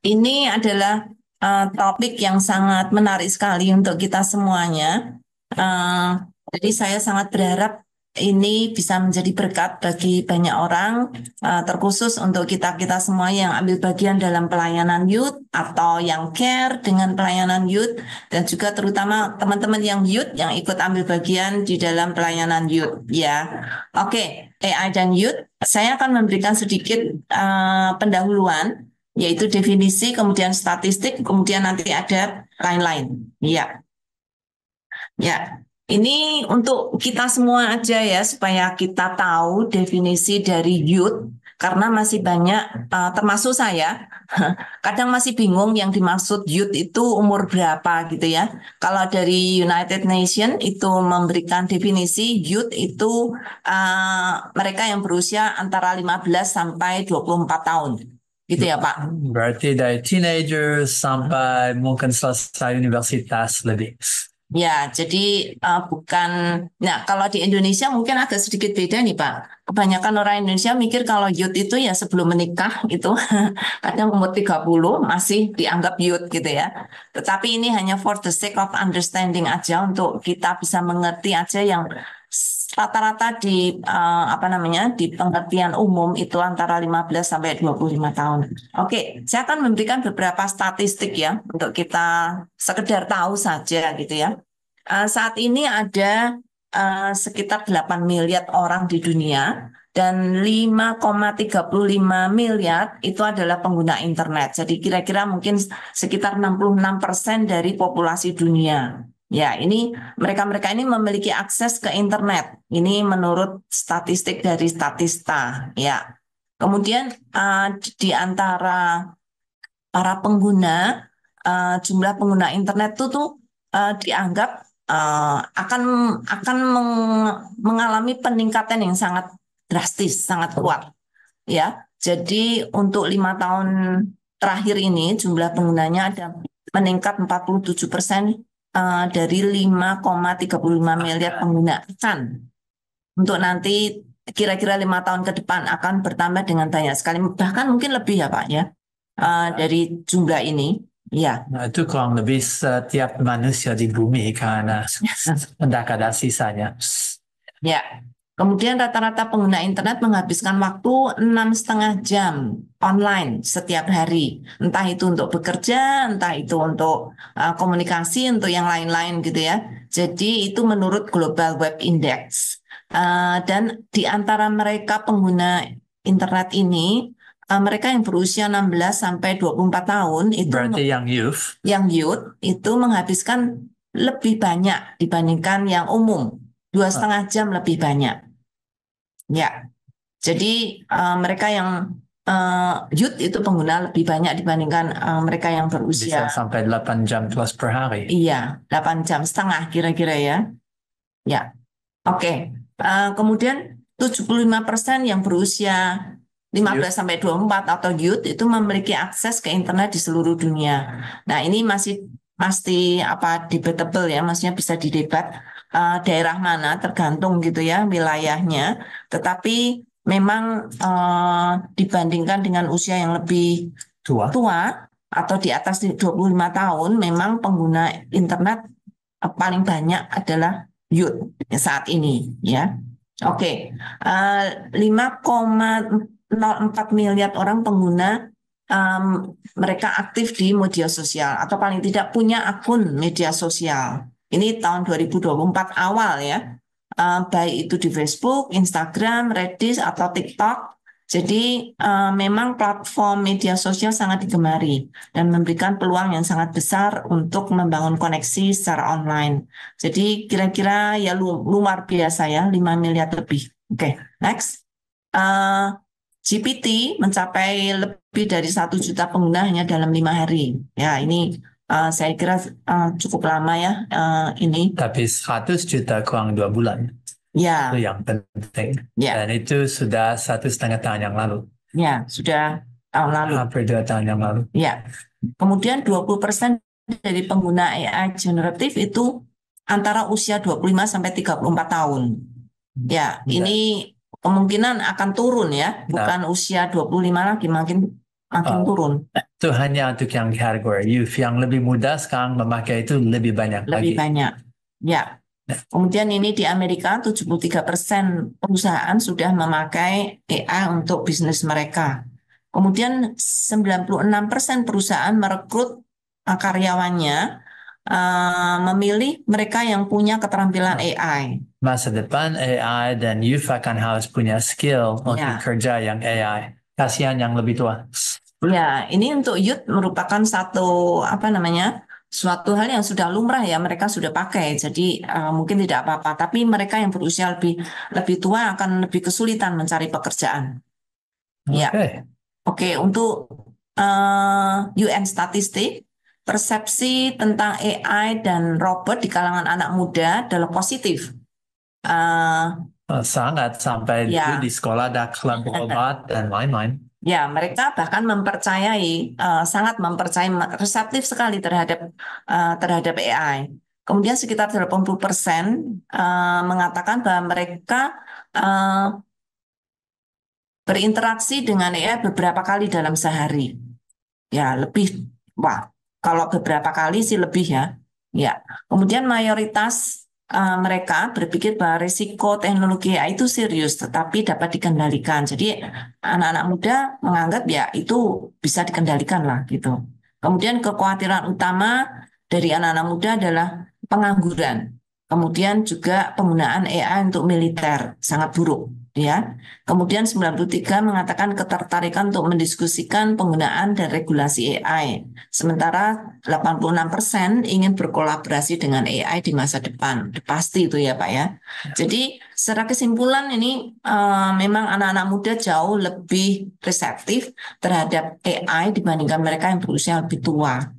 Ini adalah topik yang sangat menarik sekali untuk kita semuanya. Eh, jadi saya sangat berharap ini bisa menjadi berkat bagi banyak orang, terkhusus untuk kita-kita semua yang ambil bagian dalam pelayanan youth atau yang care dengan pelayanan youth, dan juga terutama teman-teman yang youth yang ikut ambil bagian di dalam pelayanan youth. Ya, oke, AI dan youth. Saya akan memberikan sedikit pendahuluan, yaitu definisi, kemudian statistik, kemudian nanti ada lain-lain. Ya, ya. Ini untuk kita semua aja ya, supaya kita tahu definisi dari youth, karena masih banyak, termasuk saya, kadang masih bingung yang dimaksud youth itu umur berapa gitu ya. Kalau dari United Nations itu memberikan definisi youth itu mereka yang berusia antara 15 sampai 24 tahun. Gitu ya, Pak. Berarti dari teenager sampai mungkin selesai universitas lebih. Ya, jadi bukan. Nah, kalau di Indonesia mungkin agak sedikit beda nih, Pak. Kebanyakan orang Indonesia mikir kalau youth itu ya sebelum menikah itu kadang umur 30 masih dianggap youth gitu ya. Tetapi ini hanya for the sake of understanding aja, untuk kita bisa mengerti aja yang rata-rata di apa namanya, di pengertian umum itu antara 15 sampai 25 tahun. Oke, saya akan memberikan beberapa statistik ya untuk kita sekedar tahu saja gitu ya. Saat ini ada sekitar 8 miliar orang di dunia, dan 5,35 miliar itu adalah pengguna internet. Jadi kira-kira mungkin sekitar 66% dari populasi dunia. Ya, ini mereka-mereka ini memiliki akses ke internet. Ini menurut statistik dari Statista. Ya, kemudian di antara para pengguna, jumlah pengguna internet itu tuh dianggap akan mengalami peningkatan yang sangat drastis, sangat kuat. Ya, jadi untuk 5 tahun terakhir ini jumlah penggunanya ada meningkat 47% dari 5,35 miliar pengguna. Untuk nanti kira-kira 5 tahun ke depan akan bertambah dengan banyak sekali, bahkan mungkin lebih ya Pak ya, dari jumlah ini. Ya, Nah, itu kurang lebih setiap manusia di bumi karena tidak ada sisanya. ya. Kemudian rata-rata pengguna internet menghabiskan waktu 6,5 jam online setiap hari. Entah itu untuk bekerja, entah itu untuk komunikasi, untuk yang lain-lain gitu ya. Jadi itu menurut Global Web Index. Dan di antara mereka pengguna internet ini, mereka yang berusia 16 sampai 24 tahun itu, Berarti yang youth. yang youth itu menghabiskan lebih banyak dibandingkan yang umum, 2,5 jam lebih banyak. Ya, jadi mereka yang youth itu pengguna lebih banyak dibandingkan mereka yang Bisa berusia. sampai 8 jam plus per hari. Iya, 8,5 jam kira-kira ya. Ya, oke. Kemudian 75% yang berusia 15 sampai 24 atau youth itu memiliki akses ke internet di seluruh dunia. Nah, ini masih apa, debatable ya, maksudnya bisa didebat daerah mana, tergantung gitu ya wilayahnya. Tetapi memang dibandingkan dengan usia yang lebih tua atau di atas 25 tahun, memang pengguna internet paling banyak adalah youth saat ini ya. Oke, 5,04 miliar orang pengguna, mereka aktif di media sosial atau paling tidak punya akun media sosial. Ini tahun 2024 awal ya. Baik itu di Facebook, Instagram, Reddit atau TikTok. Jadi memang platform media sosial sangat digemari dan memberikan peluang yang sangat besar untuk membangun koneksi secara online. Jadi kira-kira ya luar biasa ya, 5 miliar lebih. Oke, next. GPT mencapai lebih dari 1 juta pengguna hanya dalam 5 hari. Ya, ini saya kira cukup lama ya ini. Tapi 100 juta kurang 2 bulan. Ya, Itu yang penting. ya, Dan itu sudah 1,5 tahun yang lalu. ya, sudah tahun lalu. Hampir 2 tahun yang lalu. Ya, kemudian 20% dari pengguna AI generatif itu antara usia 25 sampai 34 tahun. Ya, ini kemungkinan akan turun ya, bukan usia 25 lagi, makin turun. Itu hanya untuk yang kategori youth. Yang lebih muda sekarang memakai itu lebih banyak lebih lagi. banyak. Ya. Kemudian ini di Amerika 73% perusahaan sudah memakai AI untuk bisnis mereka. Kemudian 96% perusahaan merekrut karyawannya memilih mereka yang punya keterampilan AI. Masa depan AI dan youth akan harus punya skill untuk Ya. kerja yang AI. Kasihan yang lebih tua. Ya, ini untuk youth merupakan suatu hal yang sudah lumrah ya, mereka sudah pakai, jadi mungkin tidak apa-apa. Tapi mereka yang berusia lebih lebih tua akan lebih kesulitan mencari pekerjaan. Ya, Oke. oke. Untuk UN statistik, persepsi tentang AI dan robot di kalangan anak muda adalah positif. Eh, Sangat sampai dulu di ya. sekolah ada klub robot dan lain-lain. Ya, mereka bahkan sangat mempercayai, reseptif sekali terhadap AI. Kemudian sekitar 80% mengatakan bahwa mereka eh, berinteraksi dengan AI beberapa kali dalam sehari. Ya, lebih. Wah, kalau beberapa kali sih lebih ya. Ya. Kemudian mayoritas mereka berpikir bahwa risiko teknologi AI itu serius, tetapi dapat dikendalikan. Jadi anak-anak muda menganggap ya itu bisa dikendalikan lah gitu. Kemudian kekhawatiran utama dari anak-anak muda adalah pengangguran. Kemudian juga penggunaan AI untuk militer sangat buruk, ya. Kemudian 93 mengatakan ketertarikan untuk mendiskusikan penggunaan dan regulasi AI. Sementara 86% ingin berkolaborasi dengan AI di masa depan. Pasti itu ya Pak ya. Jadi secara kesimpulan ini memang anak-anak muda jauh lebih reseptif terhadap AI dibandingkan mereka yang berusia lebih tua.